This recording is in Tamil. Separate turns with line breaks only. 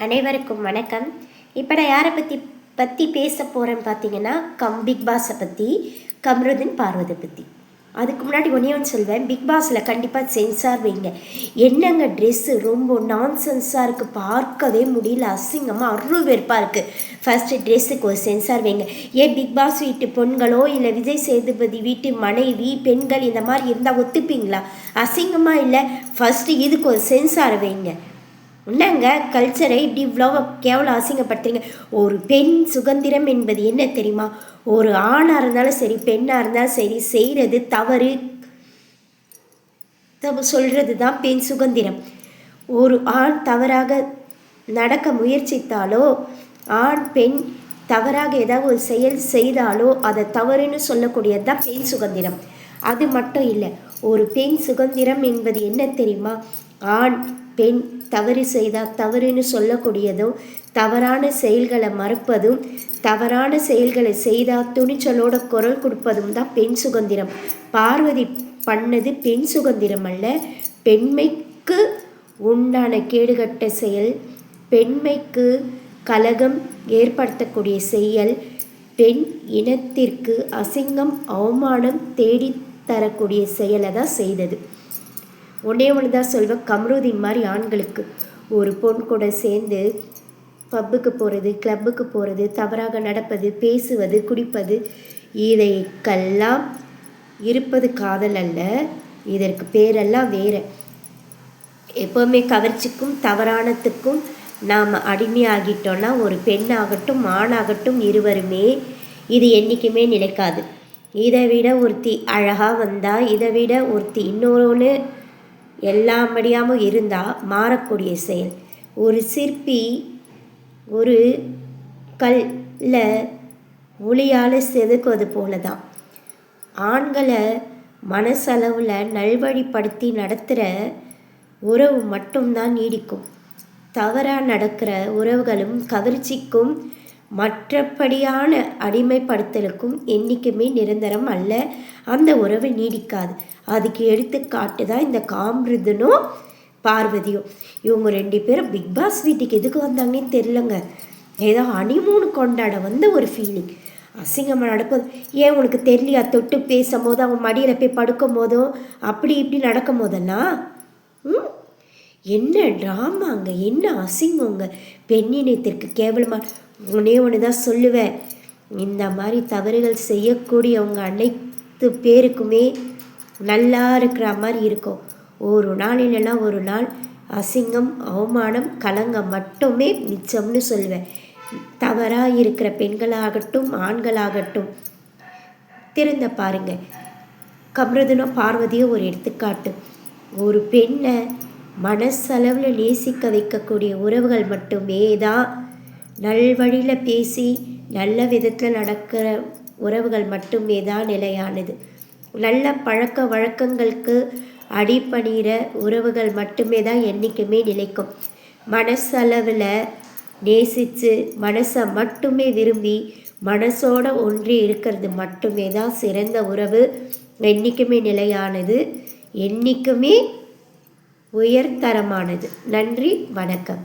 அனைவருக்கும் வணக்கம். இப்போ நான் யாரை பற்றி பேச போகிறேன்னு பார்த்தீங்கன்னா, பிக் பாஸை பற்றி, கம்ருதீன் பார்வதி பற்றி. அதுக்கு முன்னாடி ஒன்று சொல்வேன், பிக் பாஸில் கண்டிப்பாக சென்சார் வைங்க. என்னங்க ட்ரெஸ்ஸு ரொம்ப நான்சென்ஸாக இருக்குது, பார்க்கவே முடியல, அசிங்கமாக அருவெறுப்பாக இருக்குது. ஃபஸ்ட்டு ட்ரெஸ்ஸுக்கு ஒரு சென்சார் வைங்க. ஏன் பிக் பாஸ் வீட்டு பெண்களோ இல்லை விஜய் சேதுபதி வீட்டு மனைவி பெண்கள் இந்த மாதிரி இருந்தால் ஒத்துப்பீங்களா? அசிங்கமாக இல்லை? ஃபஸ்ட்டு இதுக்கு ஒரு சென்சார் வைங்க. என்னங்க கல்ச்சரை இப்படி இவ்வளோ கேவலம் அசிங்கப்படுத்துறீங்க? ஒரு பெண் சுதந்திரம் என்பது என்ன தெரியுமா? ஒரு ஆணாக இருந்தாலும் சரி பெண்ணாக இருந்தாலும் சரி செய்கிறது தவறு சொல்கிறது தான் பெண் சுதந்திரம். ஒரு ஆண் தவறாக நடக்க முயற்சித்தாலோ ஆண் பெண் தவறாக ஏதாவது ஒரு செயல் செய்தாலோ அதை தவறுன்னு சொல்லக்கூடியது தான் பெண் சுதந்திரம். அது மட்டும் இல்லை, ஒரு பெண் சுதந்திரம் என்பது என்ன தெரியுமா? ஆண் பெண் தவறு செய்தால் தவறுன்னு சொல்லக்கூடியதும், தவறான செயல்களை மறுப்பதும், தவறான செயல்களை செய்தால் துணிச்சலோட குரல் கொடுப்பதும் தான் பெண் சுதந்திரம். பார்வதி பண்ணது பெண் சுதந்திரம் அல்ல, பெண்மைக்கு உண்டான கேடுகட்ட செயல், பெண்மைக்கு கலகம் ஏற்படுத்தக்கூடிய செயல், பெண் இனத்திற்கு அசிங்கம் அவமானம் தேடி தரக்கூடிய செயலை தான் செய்தது. ஒன்றே தான் சொல்வேன், கம்ருதீன் மாதிரி ஆண்களுக்கு ஒரு பொண் கூட சேர்ந்து பப்புக்கு போகிறது, கிளப்புக்கு போகிறது, தவறாக நடப்பது, பேசுவது, குடிப்பது, இதைக்கெல்லாம் இருப்பது காதல் அல்ல. இதற்கு பேரெல்லாம் வேறு. எப்போவுமே கவர்ச்சிக்கும் தவறானத்துக்கும் நாம் அடிமையாகிட்டோன்னா ஒரு பெண்ணாகட்டும் ஆணாகட்டும் இருவருமே இது என்றைக்குமே நிலைக்காது. இதை விட ஒருத்தி அழகாக வந்தால், இதை விட ஒருத்தி இன்னொன்று எல்லாம் படியாமல் இருந்தால் மாறக்கூடிய செயல். ஒரு சிற்பி ஒரு கல்ல ஒளியால் செதுக்குவது போல தான் ஆண்களை மனசளவில் நல்வழிப்படுத்தி நடத்துகிற உறவு மட்டும்தான் நீடிக்கும். தவறாக நடக்கிற உறவுகளும் கவர்ச்சிக்கும் மற்றபடியான அடிமைப்படுத்தலுக்கும் என்றைக்குமே நிரந்தரம் அல்ல, அந்த உறவு நீடிக்காது. அதுக்கு எடுத்துக்காட்டு தான் இந்த கம்ருதீனும் பார்வதியும். இவங்க 2 பேரும் பிக் பாஸ் வீட்டுக்கு எதுக்கு வந்தாங்கன்னு தெரிலங்க. ஏதோ ஹனிமூன் கொண்டாட வந்த ஒரு ஃபீலிங். அசிங்கமாக நடப்பது ஏன் உனக்கு தெரியலையா? தொட்டு பேசும் போது அவன் மடியில் போய் படுக்கும் போதும் அப்படி இப்படி நடக்கும் போதெல்லாம் என்ன ட்ராமாங்க, என்ன அசிங்கங்க, பெண்ணினத்திற்கு கேவலமாக. ஒன்று தான் சொல்லுவேன், இந்த மாதிரி தவறுகள் செய்யக்கூடியவங்க அனைத்து பேருக்குமே நல்லா இருக்கிற மாதிரி இருக்கும். ஒரு நாள் இல்லைன்னா ஒரு நாள் அசிங்கம் அவமானம் கலங்கம் மட்டுமே மிச்சம்னு சொல்லுவேன். தவறாக இருக்கிற பெண்களாகட்டும் ஆண்களாகட்டும் திருந்த பாருங்க. கம்ருதீனோ பார்வதியோ ஒரு எடுத்துக்காட்டு. ஒரு பெண்ணை மனசளவில் நேசிக்க வைக்கக்கூடிய உறவுகள் மட்டுமே தான், நல்வழியில் பேசி நல்ல விதத்தில் நடக்கிற உறவுகள் மட்டுமே தான் நிலையானது. நல்ல பழக்க வழக்கங்களுக்கு அடிபணிகிற உறவுகள் மட்டுமே தான் என்றைக்குமே நிலைக்கும். மனசளவில் நேசித்து மனசை மட்டுமே விரும்பி மனசோட ஒன்றி இருக்கிறது மட்டுமே தான் சிறந்த உறவு, என்றைக்குமே நிலையானது, என்றைக்குமே உயர்தரமானது. நன்றி, வணக்கம்.